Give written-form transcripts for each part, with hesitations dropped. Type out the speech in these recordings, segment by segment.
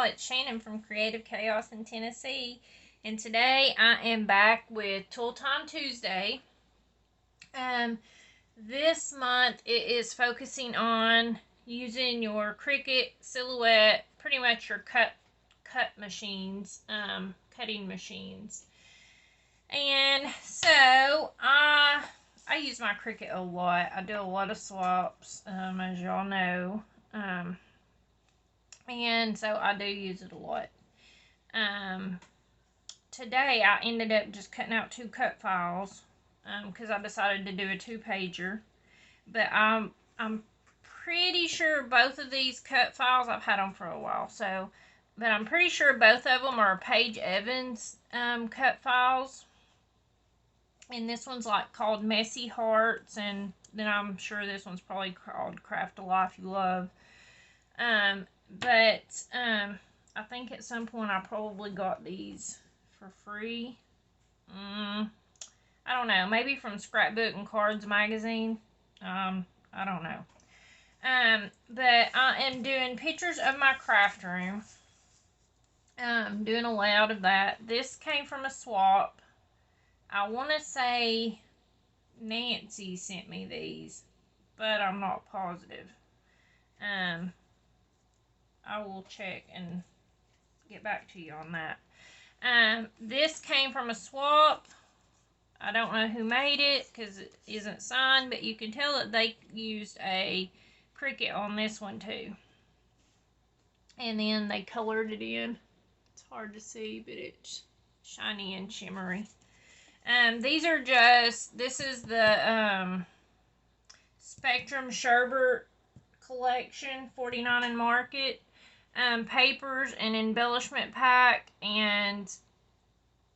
y'all, it's Shannon from Creative Chaos in Tennessee, and today I am back with Tool Time Tuesday. This month it is focusing on using your Cricut, Silhouette, pretty much your cut machines, cutting machines. And so I use my Cricut a lot. I do a lot of swaps, as y'all know. And so I do use it a lot. Today I ended up just cutting out 2 cut files because I decided to do a 2-pager. But I'm pretty sure both of these cut files, I've had them for a while, but I'm pretty sure both of them are Paige Evans cut files. And this one's like called Messy Hearts, and then I'm sure this one's probably called Craft a Life You Love. But I think at some point I probably got these for free. I don't know, maybe from Scrapbook and Cards magazine. I don't know. But I am doing pictures of my craft room. Doing a layout of that. This came from a swap. I want to say Nancy sent me these, but I'm not positive. I will check and get back to you on that. This came from a swap. I don't know who made it because it isn't signed, but you can tell that they used a Cricut on this one too. And then they colored it in. It's hard to see, but it's shiny and shimmery. These are just, this is the Spectrum Sherbert collection, 49 in Market. Papers and embellishment pack, and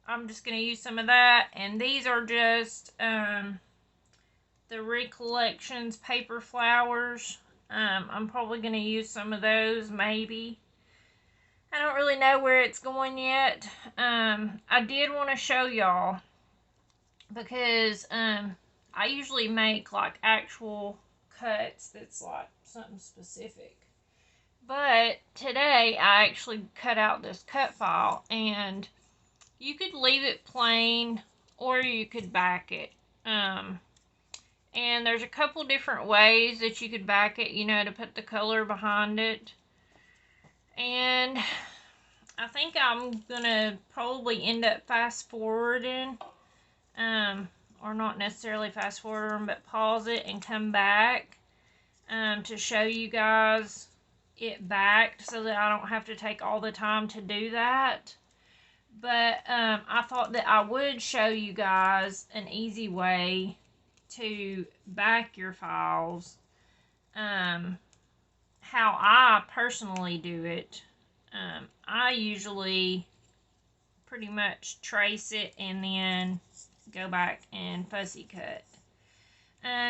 I'm just going to use some of that. And these are just the Recollections paper flowers. I'm probably going to use some of those, maybe. I don't really know where it's going yet. I did want to show y'all because I usually make like actual cuts that's like something specific. But today I actually cut out this cut file, and you could leave it plain or you could back it. And there's a couple different ways that you could back it, you know, to put the color behind it. And I think I'm gonna probably end up fast forwarding, or not necessarily fast forwarding, but pause it and come back to show you guys it backed so that I don't have to take all the time to do that. But I thought that I would show you guys an easy way to back your files, how I personally do it. I usually pretty much trace it and then go back and fussy cut.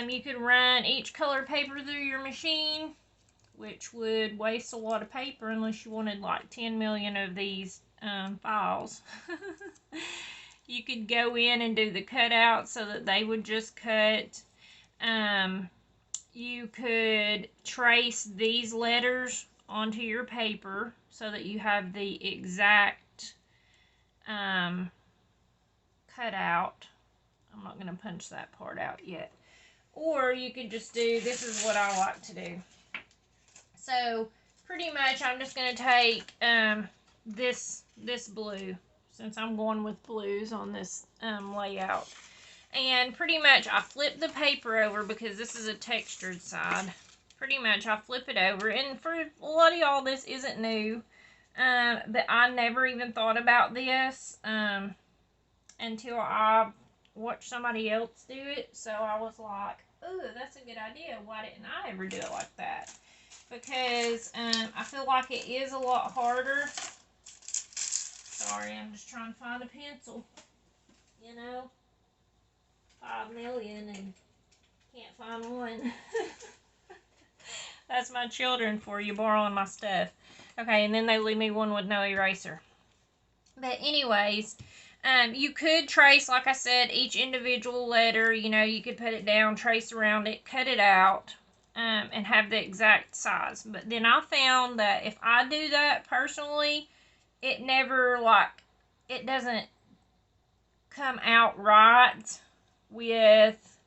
You could run each color paper through your machine, which would waste a lot of paper unless you wanted like 10 million of these files. You could go in and do the cutouts so that they would just cut. You could trace these letters onto your paper so that you have the exact cutout. I'm not going to punch that part out yet. Or you could just do, this is what I like to do. So pretty much I'm just going to take this blue, since I'm going with blues on this layout. And pretty much I flip the paper over because this is a textured side. Pretty much I flip it over. And for a lot of y'all this isn't new. But I never even thought about this until I watched somebody else do it. So I was like, ooh, that's a good idea. Why didn't I ever do it like that? Because I feel like it is a lot harder. Sorry, I'm just trying to find a pencil. You know, 5 million and can't find one. That's my children for you, borrowing my stuff. Okay, and then they leave me one with no eraser. But anyways, you could trace, like I said, each individual letter. You know, you could put it down, trace around it, cut it out. and have the exact size. But then I found that if I do that personally, it never, like, it doesn't come out right with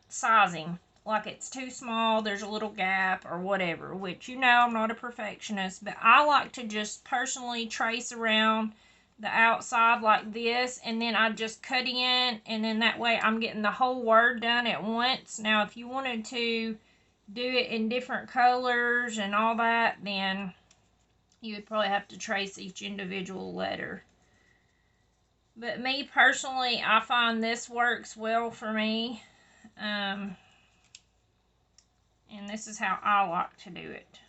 sizing. Like, it's too small, there's a little gap or whatever, which, you know, I'm not a perfectionist, but I like to just personally trace around the outside like this, and then I just cut in, and then that way I'm getting the whole word done at once. Now, if you wanted to do it in different colors and all that, then you would probably have to trace each individual letter. But me personally, I find this works well for me. And this is how I like to do it.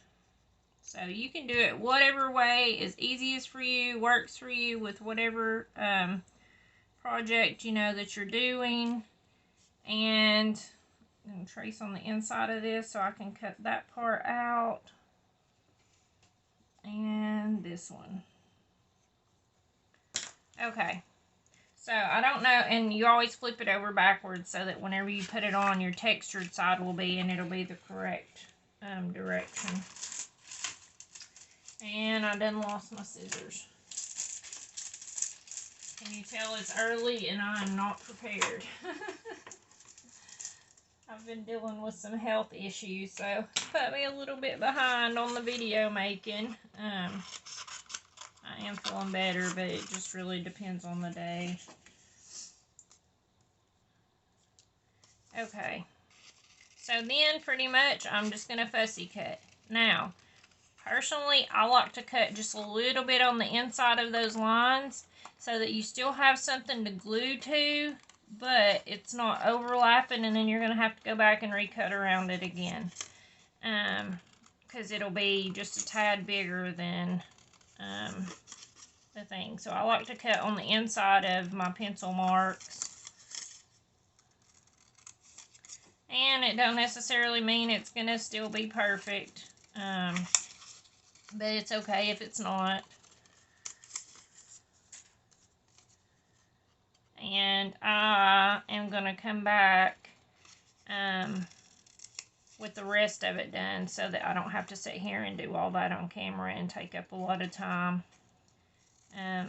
So you can do it whatever way is easiest for you, works for you with whatever project you know that you're doing. And I'm going to trace on the inside of this so I can cut that part out. And this one. Okay. So I don't know, and you always flip it over backwards so that whenever you put it on, your textured side will be, and it'll be the correct direction. And I done lost my scissors. Can you tell it's early and I am not prepared? I've been dealing with some health issues, so put me a little bit behind on the video making. I am feeling better, but it just really depends on the day. Okay, so then pretty much I'm just going to fussy cut. Now, personally, I like to cut just a little bit on the inside of those lines so that you still have something to glue to, but it's not overlapping, and then you're going to have to go back and recut around it again. Because it'll be just a tad bigger than the thing. So I like to cut on the inside of my pencil marks. And it don't necessarily mean it's going to still be perfect. But it's okay if it's not. And I am going to come back with the rest of it done so that I don't have to sit here and do all that on camera and take up a lot of time. I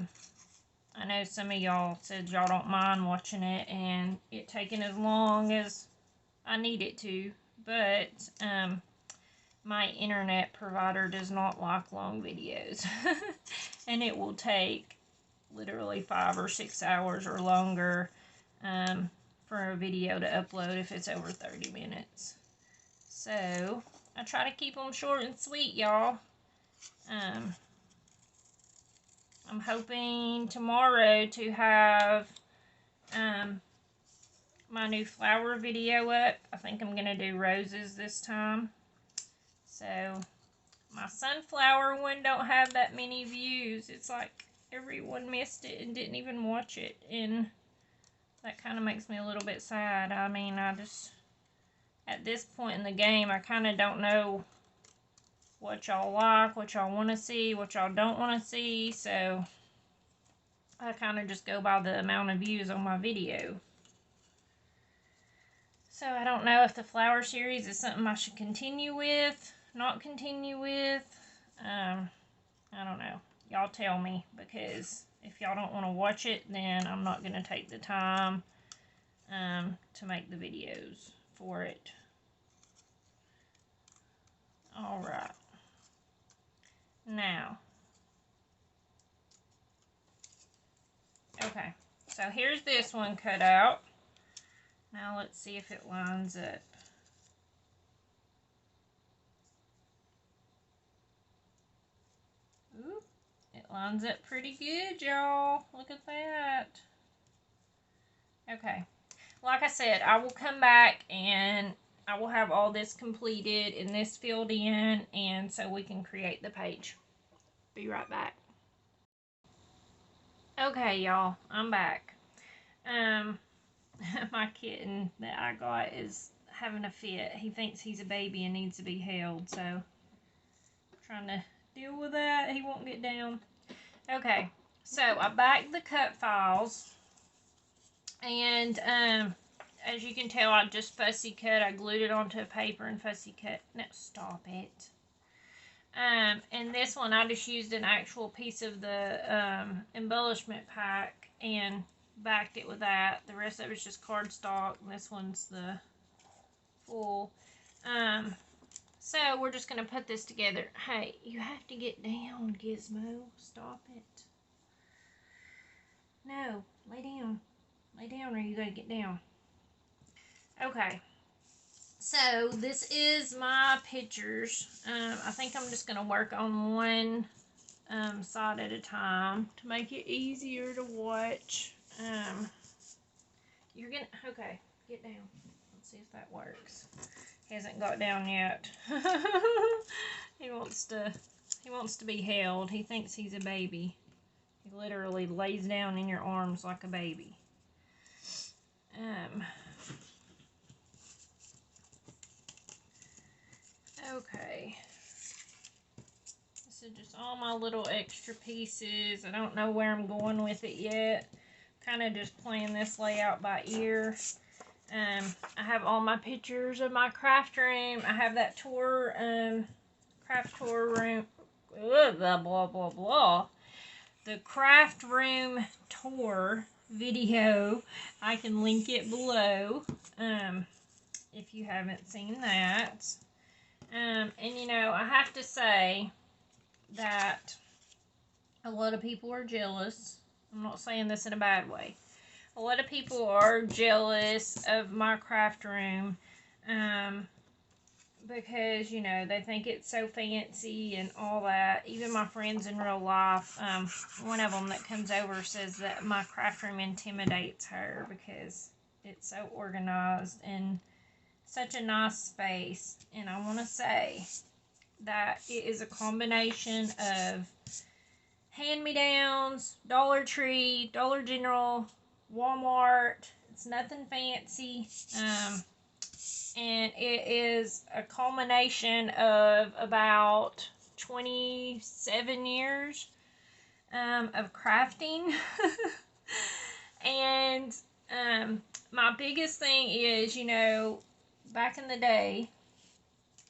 know some of y'all said y'all don't mind watching it and it taking as long as I need it to, but my internet provider does not like long videos. And it will take literally 5 or 6 hours or longer for a video to upload if it's over 30 minutes. So I try to keep them short and sweet, y'all. I'm hoping tomorrow to have my new flower video up. I think I'm going to do roses this time. So my sunflower one don't have that many views. It's like everyone missed it and didn't even watch it. And that kind of makes me a little bit sad. I mean, I just, at this point in the game, I kind of don't know what y'all like, what y'all want to see, what y'all don't want to see. So I kind of just go by the amount of views on my video. So I don't know if the flower series is something I should continue with, not continue with. I don't know. Y'all tell me, because if y'all don't want to watch it, then I'm not going to take the time to make the videos for it. Alright. Now. Okay. So here's this one cut out. Now let's see if it lines up. Ooh, it lines up pretty good, y'all. Look at that. Okay. Like I said, I will come back and I will have all this completed and this filled in, and so we can create the page. Be right back. Okay, y'all, I'm back. My kitten that I got is having a fit. He thinks he's a baby and needs to be held, so I'm trying to deal with that. He won't get down. Okay, so I backed the cut files, and as you can tell, I just fussy cut. I glued it onto a paper and fussy cut. No, stop it. And this one, I just used an actual piece of the embellishment pack and backed it with that. The rest of it was just cardstock, and this one's the full. So we're just going to put this together. Hey, you have to get down, Gizmo. Stop it. No, lay down. Lay down or you got to get down. Okay. So this is my pictures. I think I'm just going to work on one side at a time to make it easier to watch. You're going to, okay, get down. Let's see if that works. He hasn't got down yet. He wants to be held. He thinks he's a baby. He literally lays down in your arms like a baby. Okay. This is just all my little extra pieces. I don't know where I'm going with it yet. Kind of just playing this layout by ear. I have all my pictures of my craft room. I have that tour, craft tour room, blah, blah, blah, blah. The craft room tour video. I can link it below, if you haven't seen that. And you know, I have to say that a lot of people are jealous. I'm not saying this in a bad way. A lot of people are jealous of my craft room, because, you know, they think it's so fancy and all that. Even my friends in real life, one of them that comes over says that my craft room intimidates her because it's so organized and such a nice space. And I want to say that it is a combination of hand-me-downs, Dollar Tree, Dollar General, Walmart. It's nothing fancy. And it is a culmination of about 27 years of crafting. And my biggest thing is, you know, back in the day,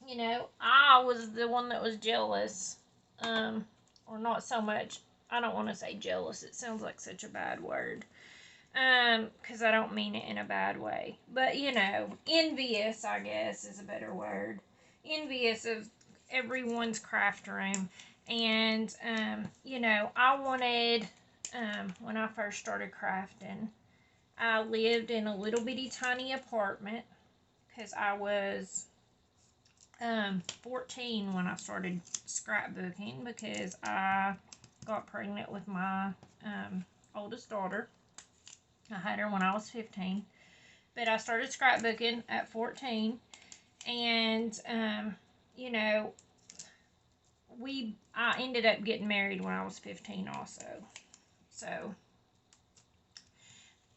you know, I was the one that was jealous. Or not so much. I don't want to say jealous. It sounds like such a bad word. Because I don't mean it in a bad way. But, you know, envious, I guess, is a better word. Envious of everyone's craft room. And, you know, I wanted, when I first started crafting, I lived in a little bitty tiny apartment. Because I was 14 when I started scrapbooking. Because I got pregnant with my oldest daughter. I had her when I was 15, but I started scrapbooking at 14, and, you know, I ended up getting married when I was 15 also, so,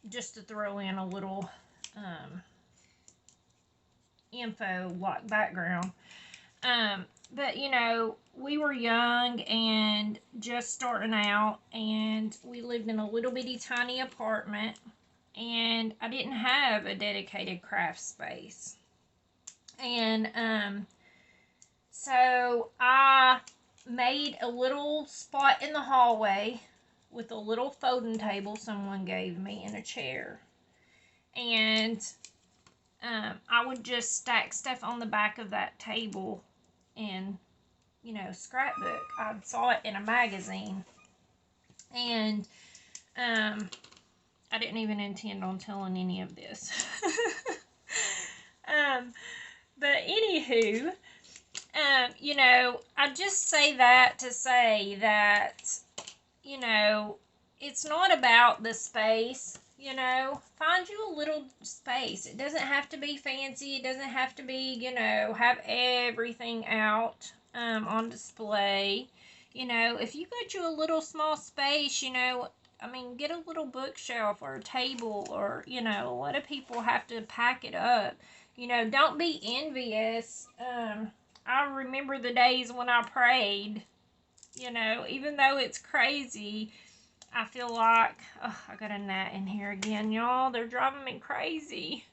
just to throw in a little, info, like, background, but, you know, we were young and just starting out, and we lived in a little bitty tiny apartment, and I didn't have a dedicated craft space. And so I made a little spot in the hallway with a little folding table someone gave me and a chair. And I would just stack stuff on the back of that table and, you know, scrapbook. I saw it in a magazine, and I didn't even intend on telling any of this. But anywho, you know, I just say that to say that, you know, it's not about the space. You know, find you a little space. It doesn't have to be fancy. It doesn't have to be, you know, have everything out on display. You know, if you got you a little small space, you know, I mean, get a little bookshelf or a table, or, you know, a lot of people have to pack it up. You know, don't be envious. I remember the days when I prayed, you know, even though it's crazy, I feel like, oh, I got a gnat in here again, y'all. They're driving me crazy.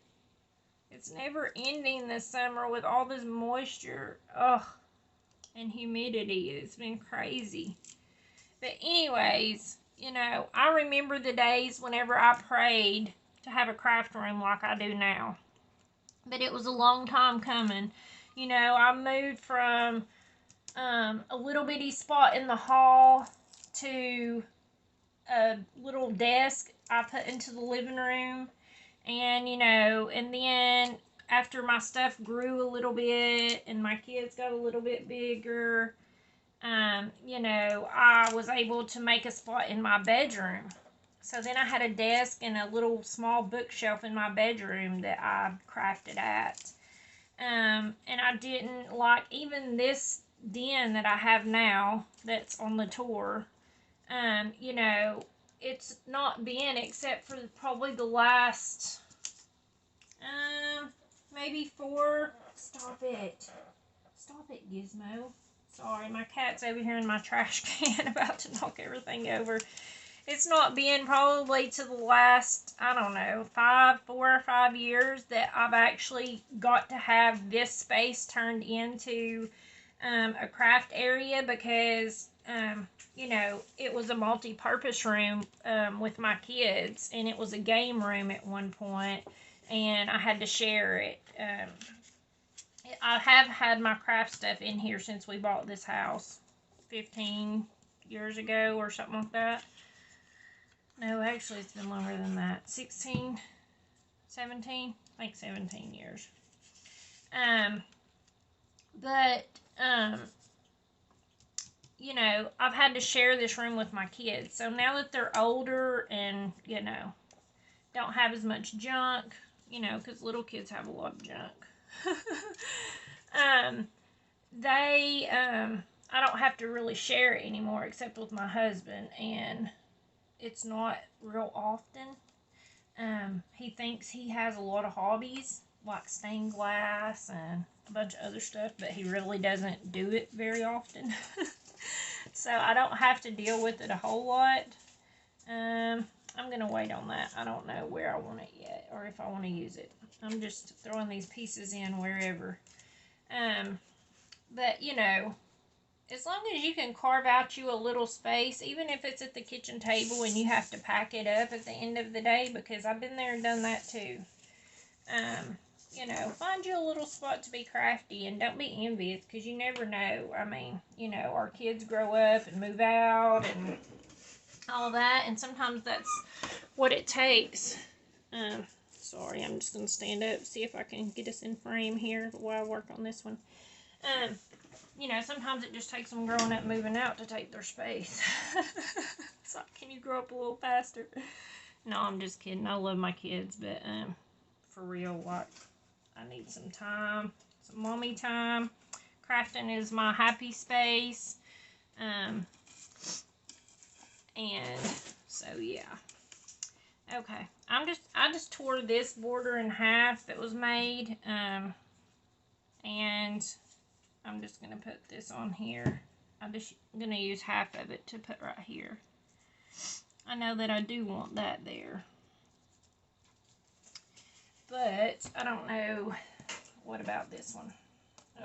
It's never ending this summer with all this moisture. Ugh. And humidity. It's been crazy. But anyways, you know, I remember the days whenever I prayed to have a craft room like I do now. But it was a long time coming. You know, I moved from a little bitty spot in the hall to a little desk I put into the living room. And, you know, and then after my stuff grew a little bit and my kids got a little bit bigger, you know, I was able to make a spot in my bedroom. So then I had a desk and a little small bookshelf in my bedroom that I crafted at. And I didn't like even this den that I have now that's on the tour. You know, it's not been except for probably the last, maybe 4. Stop it, Gizmo. Sorry, my cat's over here in my trash can about to knock everything over. It's not been probably to the last, I don't know, 4 or 5 years that I've actually got to have this space turned into a craft area because, you know, it was a multi-purpose room with my kids, and it was a game room at one point, and I had to share it. I have had my craft stuff in here since we bought this house 15 years ago or something like that. No, actually it's been longer than that. 16, 17, I think 17 years. You know, I've had to share this room with my kids. So now that they're older and, you know, don't have as much junk, you know, because little kids have a lot of junk. I don't have to really share it anymore except with my husband, and it's not real often. He thinks he has a lot of hobbies like stained glass and a bunch of other stuff, but he really doesn't do it very often. So I don't have to deal with it a whole lot. I'm going to wait on that. I don't know where I want it yet or if I want to use it. I'm just throwing these pieces in wherever. But, you know, as long as you can carve out you a little space, even if it's at the kitchen table and you have to pack it up at the end of the day, because I've been there and done that too. You know, find you a little spot to be crafty, and don't be envious because you never know. I mean, you know, our kids grow up and move out and all that, and sometimes that's what it takes. Sorry, I'm just going to stand up, see if I can get us in frame here while I work on this one. You know, sometimes it just takes them growing up, moving out to take their space. It's like, can you grow up a little faster? No, I'm just kidding. I love my kids, but for real, like, I need some time, some mommy time. Crafting is my happy space. And so, yeah. Okay, I just tore this border in half that was made, and I'm just going to put this on here. I'm just going to use half of it to put right here. I know that I do want that there. But I don't know what about this one.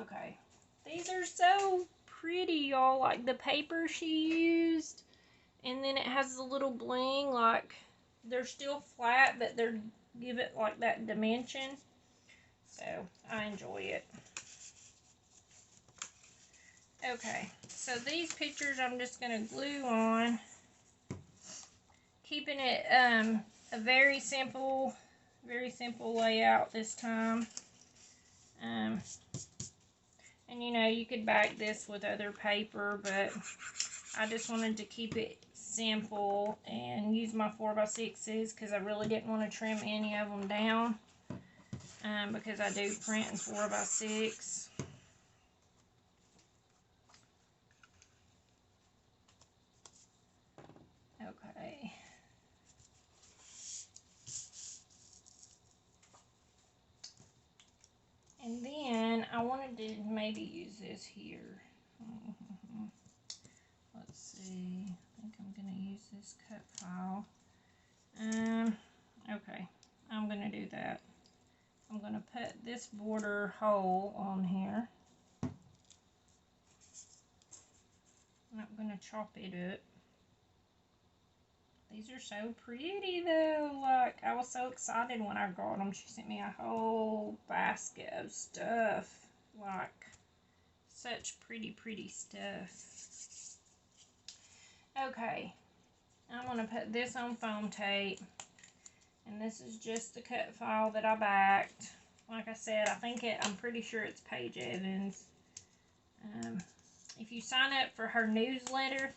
Okay. These are so pretty, y'all. Like the paper she used. And then it has a little bling. Like they're still flat, but they're give it like that dimension. So I enjoy it. Okay, so these pictures I'm just going to glue on, keeping it a very simple layout this time. And you know, you could back this with other paper, but I just wanted to keep it simple and use my 4x6s because I really didn't want to trim any of them down because I do print in 4x6. Okay. And then I wanted to maybe use this here. Let's see. I think I'm going to use this cut file. Okay. I'm going to do that. I'm going to put this border hole on here. And I'm going to chop it up. These are so pretty though. Look, I was so excited when I got them. She sent me a whole basket of stuff. Like, such pretty stuff. Okay, I'm going to put this on foam tape. And this is just the cut file that I backed. Like I said, I'm pretty sure it's Paige Evans. If you sign up for her newsletter,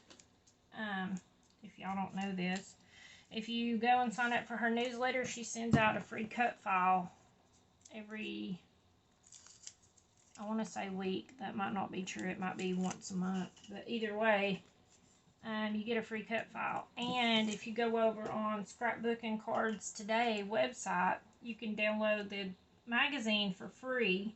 if y'all don't know this, if you go and sign up for her newsletter, she sends out a free cut file every, I want to say week. That might not be true. It might be once a month. But either way, you get a free cut file. And if you go over on Scrapbook and Cards Today website, you can download the magazine for free.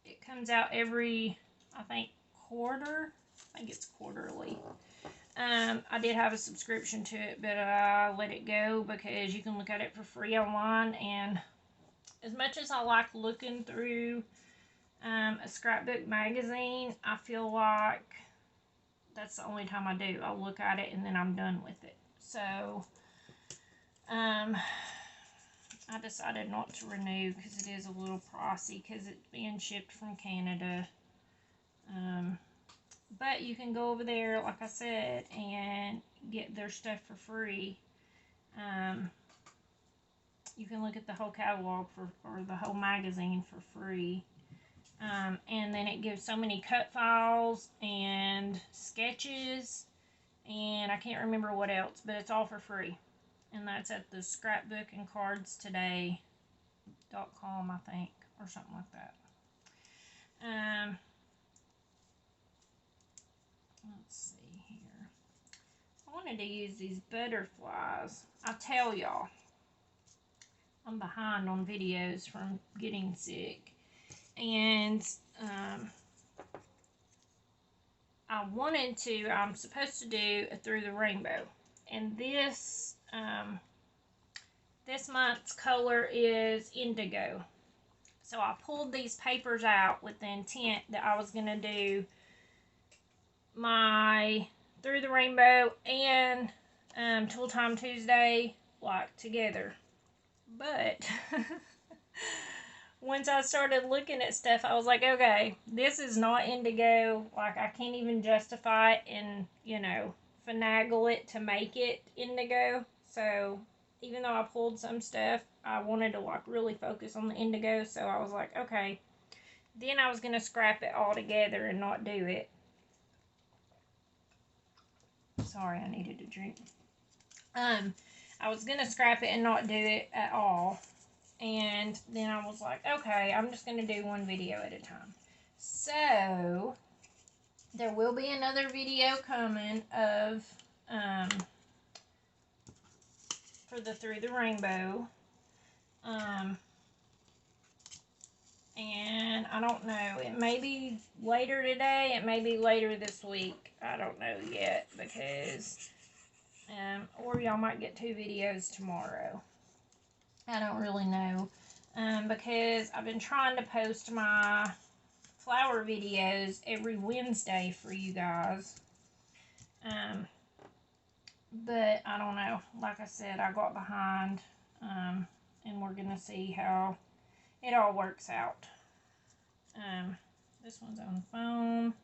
It comes out every, I think, quarter. I think it's quarterly. I did have a subscription to it, but I let it go because you can look at it for free online. And as much as I like looking through a scrapbook magazine, I feel like that's the only time I do. I'll look at it and then I'm done with it. So, I decided not to renew because it is a little pricey because it's being shipped from Canada. But you can go over there, like I said, and get their stuff for free. You can look at the whole catalog or the whole magazine for free. And then it gives so many cut files and sketches, and I can't remember what else, but it's all for free. And that's at the scrapbookandcardstoday.com, I think, or something like that. Let's see here. I wanted to use these butterflies. I tell y'all, I'm behind on videos from getting sick. And I'm supposed to do a Through the Rainbow. And this month's color is indigo. So I pulled these papers out with the intent that I was going to do my Through the Rainbow and Tool Time Tuesday like together. But once I started looking at stuff, I was like, okay, this is not indigo. Like, I can't even justify it and, finagle it to make it indigo. So, even though I pulled some stuff, I wanted to, really focus on the indigo. So, I was like, okay. Then I was going to scrap it all together and not do it. Sorry, I needed a drink. I was going to scrap it and not do it at all. And then I was like, okay, I'm just going to do one video at a time. So, there will be another video coming of, for the Through the Rainbow. And I don't know, it may be later today, it may be later this week. I don't know yet because, or y'all might get 2 videos tomorrow. I don't really know, because I've been trying to post my flower videos every Wednesday for you guys, but I don't know. Like I said, I got behind, and we're going to see how it all works out. This one's on foam.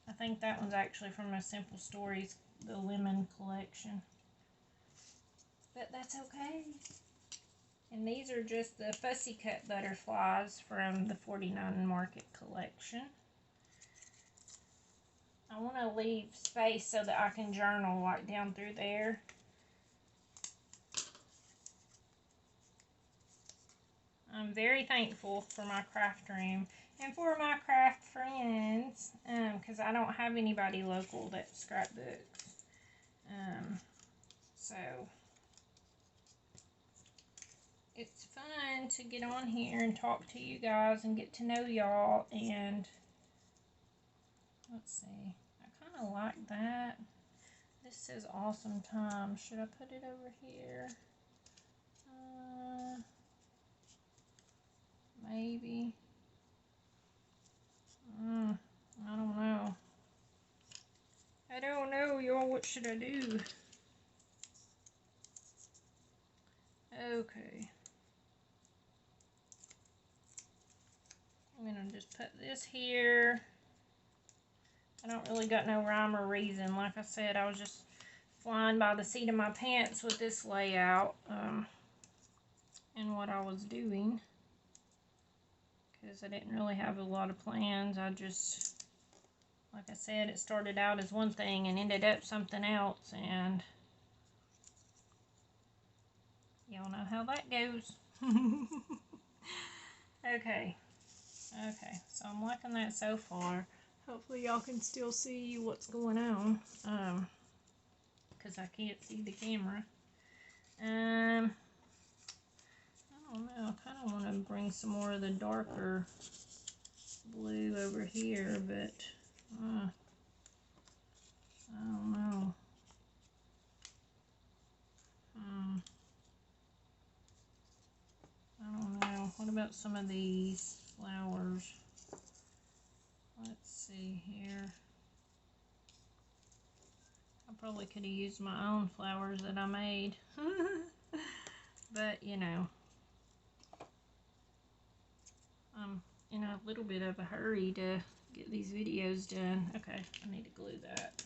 I think that one's actually from a Simple Stories, the Lemon collection, but that's okay. And these are just the Fussy Cut butterflies from the 49 Market collection. I want to leave space so that I can journal like down through there. I'm very thankful for my craft room and for my craft friends, because I don't have anybody local that scrapbooks. So it's fun to get on here and talk to you guys and get to know y'all. And let's see, I kind of like that. This says Awesome Time. Should I put it over here? what should I do? Okay. I'm gonna just put this here. I don't really got no rhyme or reason. Like I said, I was just flying by the seat of my pants with this layout and what I was doing, because I didn't really have a lot of plans. I just, like I said, it started out as one thing and ended up something else, and y'all know how that goes. Okay, so I'm liking that so far. Hopefully y'all can still see what's going on, because I can't see the camera. I don't know, I kind of want to bring some more of the darker blue over here, but I don't know. I don't know. What about some of these flowers? Let's see here. I probably could have used my own flowers that I made. But, you know, I'm in a little bit of a hurry to get these videos done. Okay, I need to glue that.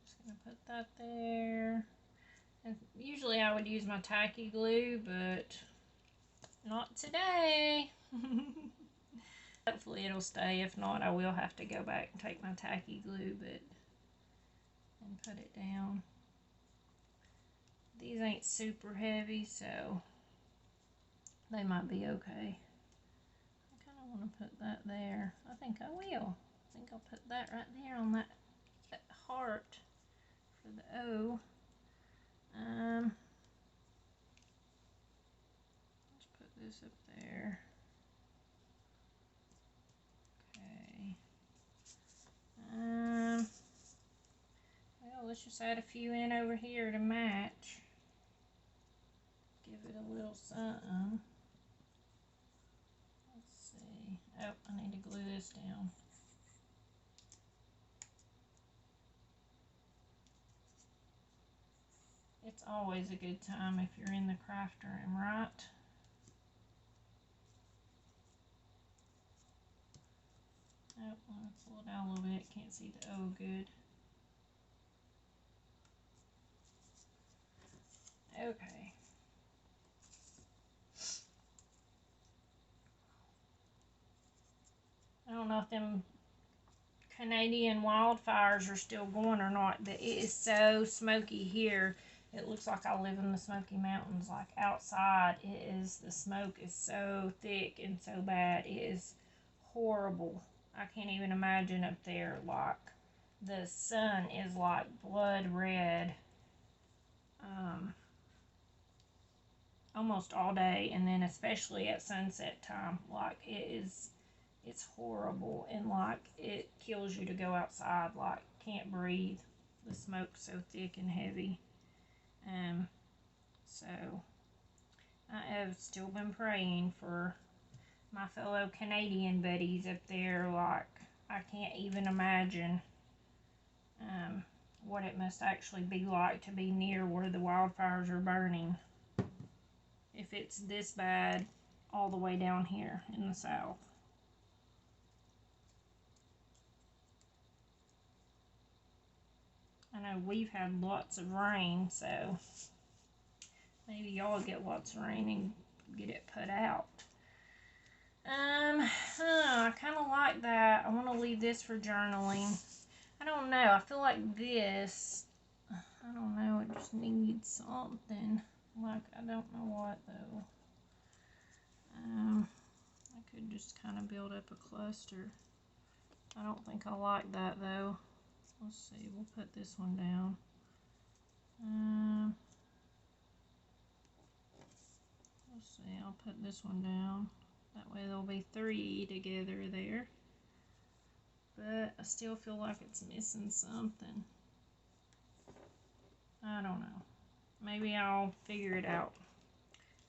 Just gonna put that there. And usually I would use my tacky glue, but not today. Hopefully it'll stay. If not, I will have to go back and take my tacky glue and put it down. These ain't super heavy, so they might be okay. I kind of want to put that there. I think I will. I think I'll put that right there on that heart for the O. Let's put this up there. Okay. Well, let's just add a few in over here to match. Give it a little something. Let's see. Oh, I need to glue this down. It's always a good time if you're in the craft room, right? Oh, let's pull it down a little bit. Can't see the O good. Okay. I don't know if them Canadian wildfires are still going or not, but it is so smoky here. It looks like I live in the Smoky Mountains. Like outside, the smoke is so thick and so bad. It is horrible. I can't even imagine up there. Like the sun is like blood red almost all day, and then especially at sunset time. Like it's horrible, and like it kills you to go outside. Like can't breathe. The smoke's so thick and heavy. So I have still been praying for my fellow Canadian buddies up there. Like I can't even imagine what it must actually be like to be near where the wildfires are burning, if it's this bad all the way down here in the south. I know we've had lots of rain, so maybe y'all get lots of rain and get it put out. I kind of like that. I want to leave this for journaling. I don't know. I feel like this, I don't know, it just needs something. Like, I don't know what, though. I could just kind of build up a cluster. I don't think I like that, though. Let's see. We'll put this one down. Let's see. I'll put this one down. That way there'll be 3 together there. But I still feel like it's missing something. I don't know. Maybe I'll figure it out.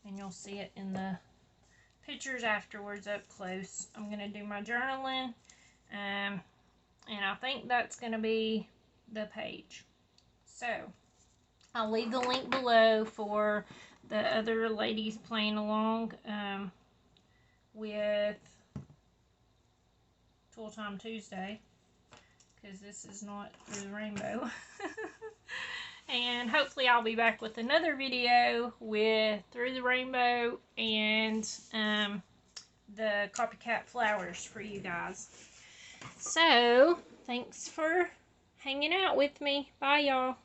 And you'll see it in the pictures afterwards up close. I'm going to do my journaling. And I think that's going to be the page. So I'll leave the link below for the other ladies playing along with Tool Time Tuesday, because this is not Through the Rainbow. And hopefully I'll be back with another video with Through the Rainbow and the copycat flowers for you guys. So, thanks for hanging out with me. Bye, y'all.